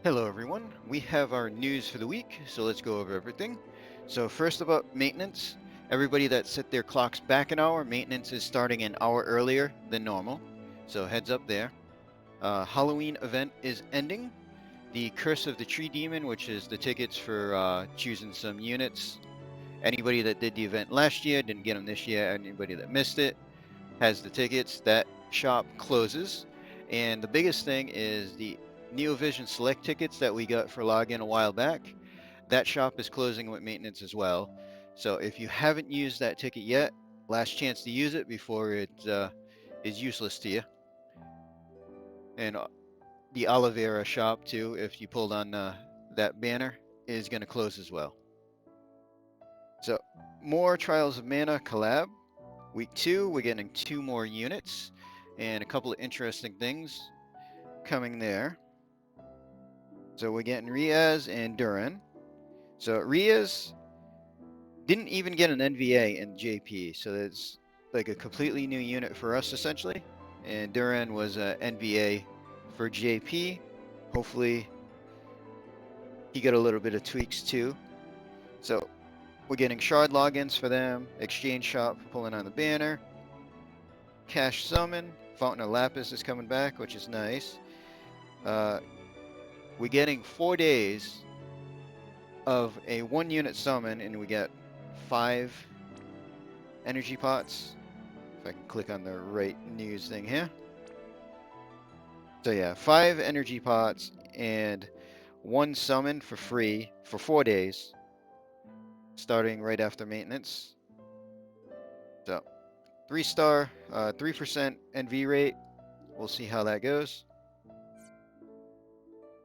Hello everyone, we have our news for the week, so let's go over everything. So first about maintenance, everybody that set their clocks back an hour, maintenance is starting an hour earlier than normal, so heads up there. Halloween event is ending. The Curse of the Tree Demon, which is the tickets for choosing some units. Anybody that did the event last year, didn't get them this year, anybody that missed it, has the tickets. That shop closes. And the biggest thing is the NeoVision Select tickets that we got for login a while back. That shop is closing with maintenance as well. So if you haven't used that ticket yet, last chance to use it before it is useless to you. And the Olivera shop too, if you pulled on that banner, is going to close as well. So more Trials of Mana collab. Week 2, we're getting 2 more units and a couple of interesting things coming there. So we're getting Riesz and Duran. So Riesz didn't even get an NVA in JP, so it's like a completely new unit for us essentially. And Duran was a NVA for JP. Hopefully he got a little bit of tweaks too. So we're getting shard logins for them, exchange shop pulling on the banner, cash summon, Fountain of Lapis is coming back, which is nice. We're getting 4 days of a 1 unit summon, and we get 5 energy pots. If I can click on the right news thing here. So yeah, 5 energy pots and 1 summon for free for 4 days, starting right after maintenance. So 3-star, 3% NV rate. We'll see how that goes.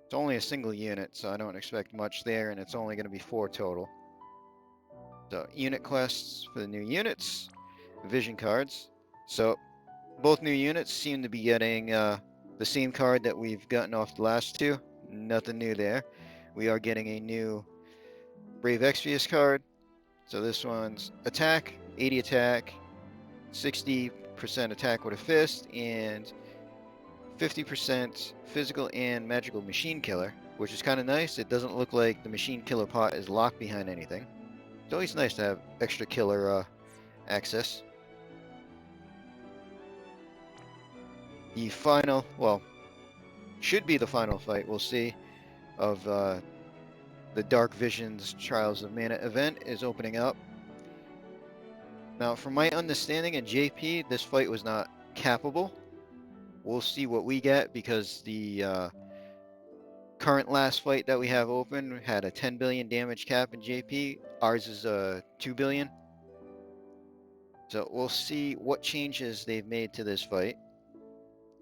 It's only a single unit, so I don't expect much there, and it's only going to be 4 total. So unit quests for the new units, vision cards. So both new units seem to be getting the same card that we've gotten off the last 2. Nothing new there. We are getting a new Brave Exvius card. So this one's attack, 80 attack, 60% attack with a fist, and 50% physical and magical machine killer, which is kind of nice. It doesn't look like the machine killer pot is locked behind anything. It's always nice to have extra killer access. The final, well, should be the final fight, we'll see, of the Dark Visions Trials of Mana event is opening up. Now, from my understanding in JP, this fight was not cappable. We'll see what we get because the current last fight that we have open had a 10 billion damage cap in JP. Ours is 2 billion. So we'll see what changes they've made to this fight.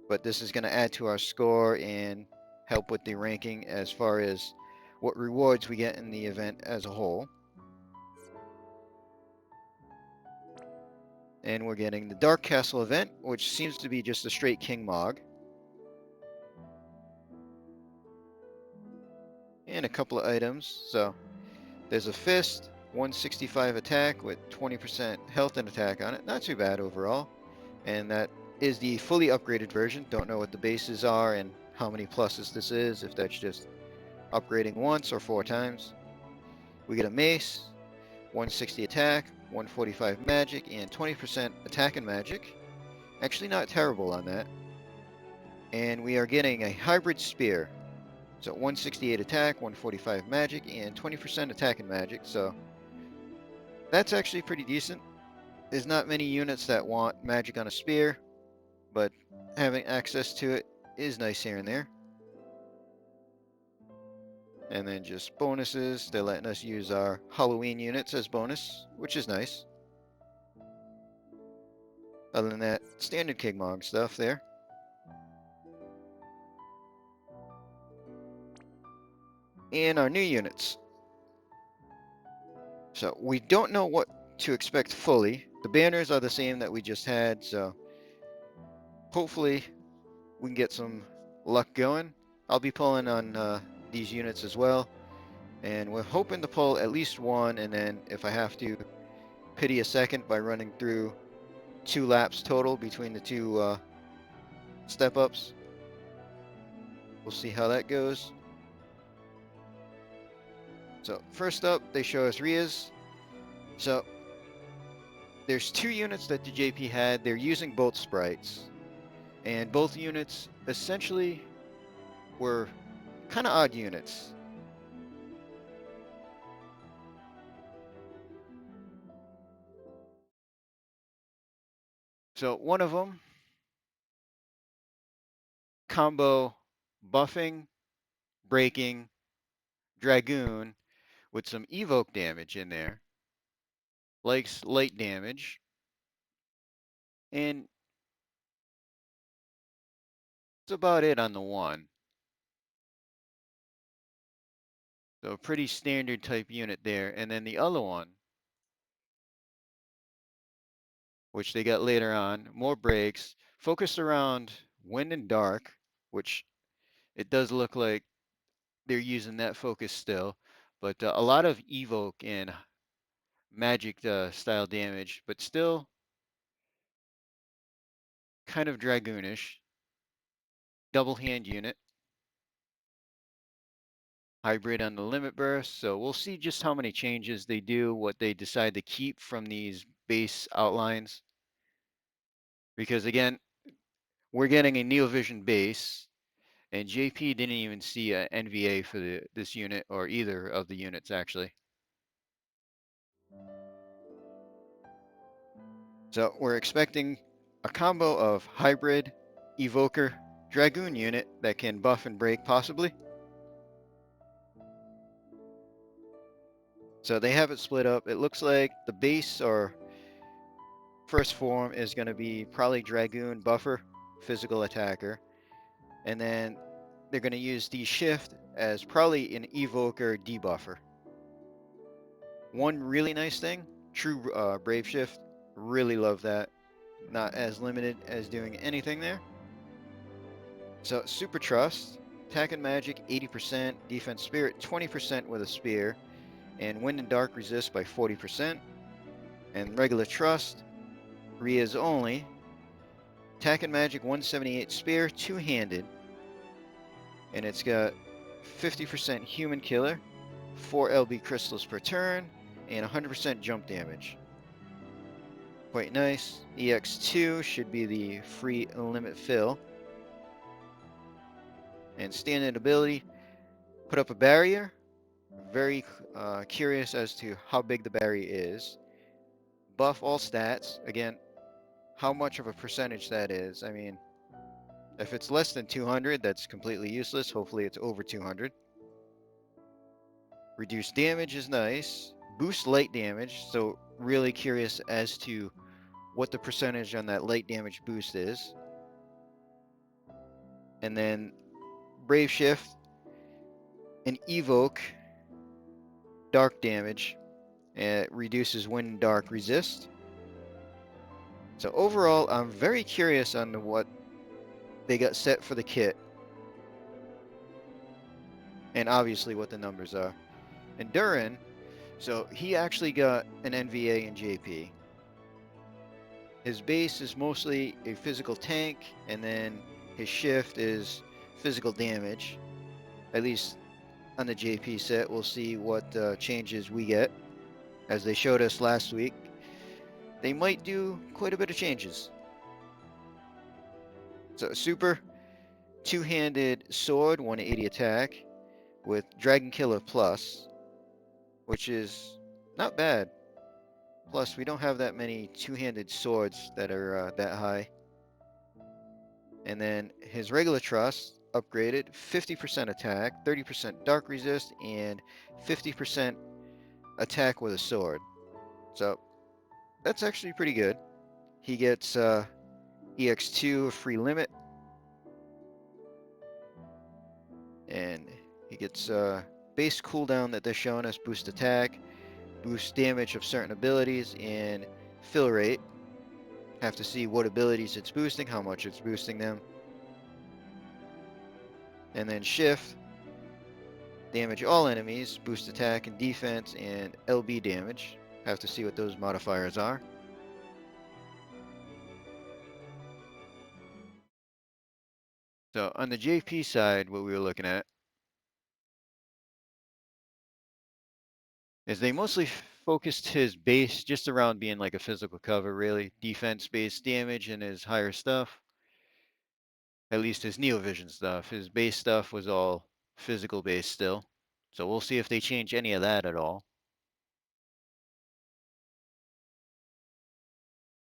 But this is going to add to our score and help with the ranking as far as what rewards we get in the event as a whole. And we're getting the Dark Castle event, which seems to be just a straight King Mog. And a couple of items. So there's a fist, 165 attack with 20% health and attack on it. Not too bad overall. And that is the fully upgraded version. Don't know what the bases are and how many pluses this is, if that's just upgrading once or 4 times. We get a mace, 160 attack, 145 magic, and 20% attack and magic. Actually not terrible on that. And we are getting a hybrid spear. So 168 attack, 145 magic, and 20% attack and magic. So that's actually pretty decent. There's not many units that want magic on a spear, but having access to it is nice here and there. And then just bonuses. They're letting us use our Halloween units as bonus, which is nice. Other than that, standard King Mog stuff there. And our new units. So we don't know what to expect fully. The banners are the same that we just had, so hopefully we can get some luck going. I'll be pulling on these units as well. And we're hoping to pull at least 1, and then if I have to, pity a second by running through 2 laps total between the 2 step-ups. We'll see how that goes. So first up, they show us Riesz. So there's two units that the JP had. They're using both sprites, and both units essentially were kind of odd units. So one of them, combo buffing, breaking, Dragoon with some evoke damage in there, likes light damage, and that's about it on the one. So pretty standard type unit there. And then the other one, which they got later on, more breaks, focused around wind and dark, which it does look like they're using that focus still, but a lot of evoke and magic style damage, but still kind of dragoonish. Double hand unit, hybrid on the limit burst. So we'll see just how many changes they do, what they decide to keep from these base outlines. Because again, we're getting a Neovision base, and JP didn't even see a NVA for this unit or either of the units actually. So we're expecting a combo of hybrid, evoker, dragoon unit that can buff and break possibly. So they have it split up. It looks like the base or first form is going to be probably dragoon buffer, physical attacker, and then they're going to use the shift as probably an evoker debuffer. One really nice thing, true brave shift, really love that. Not as limited as doing anything there. So super trust, attack and magic 80%, defense spirit 20% with a spear, and wind and dark resist by 40%. And regular trust, Riesz only, attack and magic 178 spear, two-handed, and it's got 50% human killer, 4 LB crystals per turn, and 100% jump damage. Quite nice. EX2 should be the free limit fill. And standard ability, put up a barrier. Very curious as to how big the barrier is. Buff all stats. Again, how much of a percentage that is. I mean, if it's less than 200, that's completely useless. Hopefully it's over 200. Reduce damage is nice. Boost light damage. So really curious as to what the percentage on that light damage boost is. And then Brave Shift and Evoke dark damage. And it reduces wind and dark resist. So overall, I'm very curious on what they got set for the kit. And obviously what the numbers are. And Duran, so he actually got an NVA in JP. His base is mostly a physical tank, and then his shift is physical damage. At least on the JP set, we'll see what changes we get. As they showed us last week, they might do quite a bit of changes. So super, two-handed sword, 180 attack, with Dragon Killer Plus, which is not bad. Plus, we don't have that many two-handed swords that are that high. And then his regular trust upgraded, 50% attack, 30% dark resist, and 50% attack with a sword. So that's actually pretty good. He gets EX2 free limit, and he gets base cooldown that they're showing us, boost attack, boost damage of certain abilities, and fill rate. Have to see what abilities it's boosting, how much it's boosting them. And then shift, damage all enemies, boost attack and defense, and LB damage. Have to see what those modifiers are. So on the JP side, what we were looking at, is they mostly focused his base just around being like a physical cover, really. Defense-based damage and his higher stuff. At least his Neovision stuff. His base stuff was all physical-based still. So we'll see if they change any of that at all.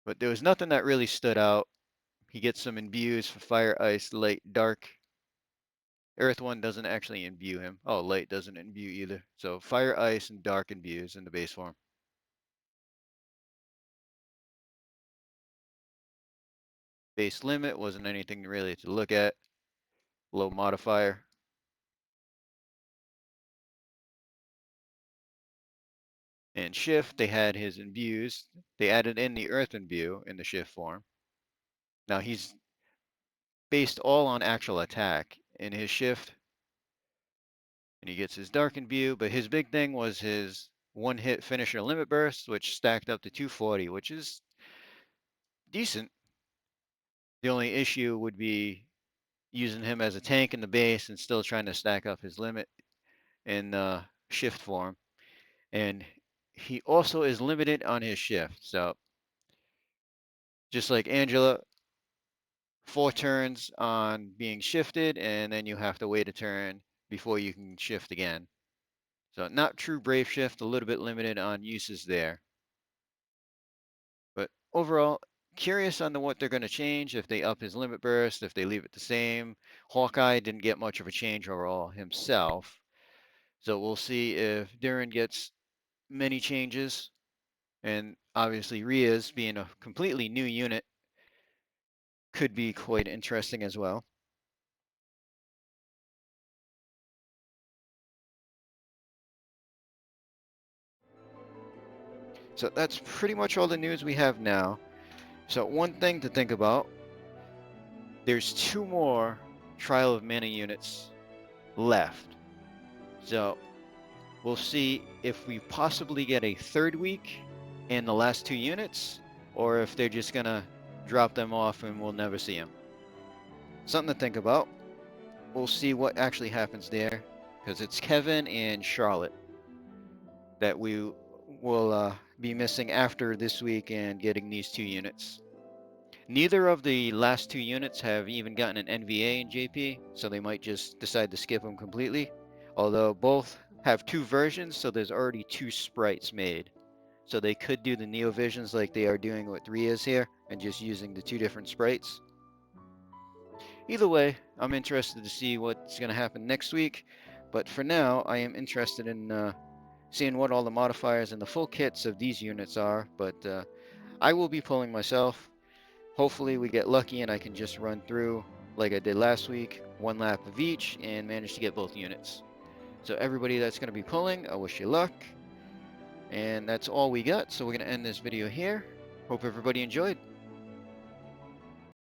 But there was nothing that really stood out. He gets some imbues for fire, ice, light, dark. Earth one doesn't actually imbue him. Oh, light doesn't imbue either. So fire, ice, and dark imbues in the base form. Base limit wasn't anything really to look at. Low modifier. And shift, they had his imbues. They added in the earth imbue in the shift form. Now he's based all on actual attack in his shift. And he gets his dark imbue, but his big thing was his one hit finisher limit burst, which stacked up to 240, which is decent. The only issue would be using him as a tank in the base and still trying to stack up his limit in shift form. And he also is limited on his shift. So just like Angela, 4 turns on being shifted, and then you have to wait a turn before you can shift again. So not true brave shift, a little bit limited on uses there. But overall, curious on what they're going to change, if they up his limit burst, if they leave it the same. Hawkeye didn't get much of a change overall himself. So we'll see if Duran gets many changes. And obviously Riesz, being a completely new unit, could be quite interesting as well. So that's pretty much all the news we have now. So one thing to think about, there's 2 more Trial of Mana units left. So we'll see if we possibly get a 3rd week in the last 2 units, or if they're just gonna drop them off and we'll never see them. Something to think about. We'll see what actually happens there, because it's Kevin and Charlotte that we will be missing after this week and getting these 2 units. Neither of the last 2 units have even gotten an NVA in JP, so they might just decide to skip them completely. Although both have 2 versions, so there's already 2 sprites made. So they could do the Neovisions like they are doing with Riesz here, and just using the 2 different sprites. Either way, I'm interested to see what's going to happen next week. But for now, I am interested in seeing what all the modifiers and the full kits of these units are. But I will be pulling myself. Hopefully we get lucky and I can just run through like I did last week, 1 lap of each, and manage to get both units. So everybody that's going to be pulling, I wish you luck. And that's all we got, so we're going to end this video here. Hope everybody enjoyed.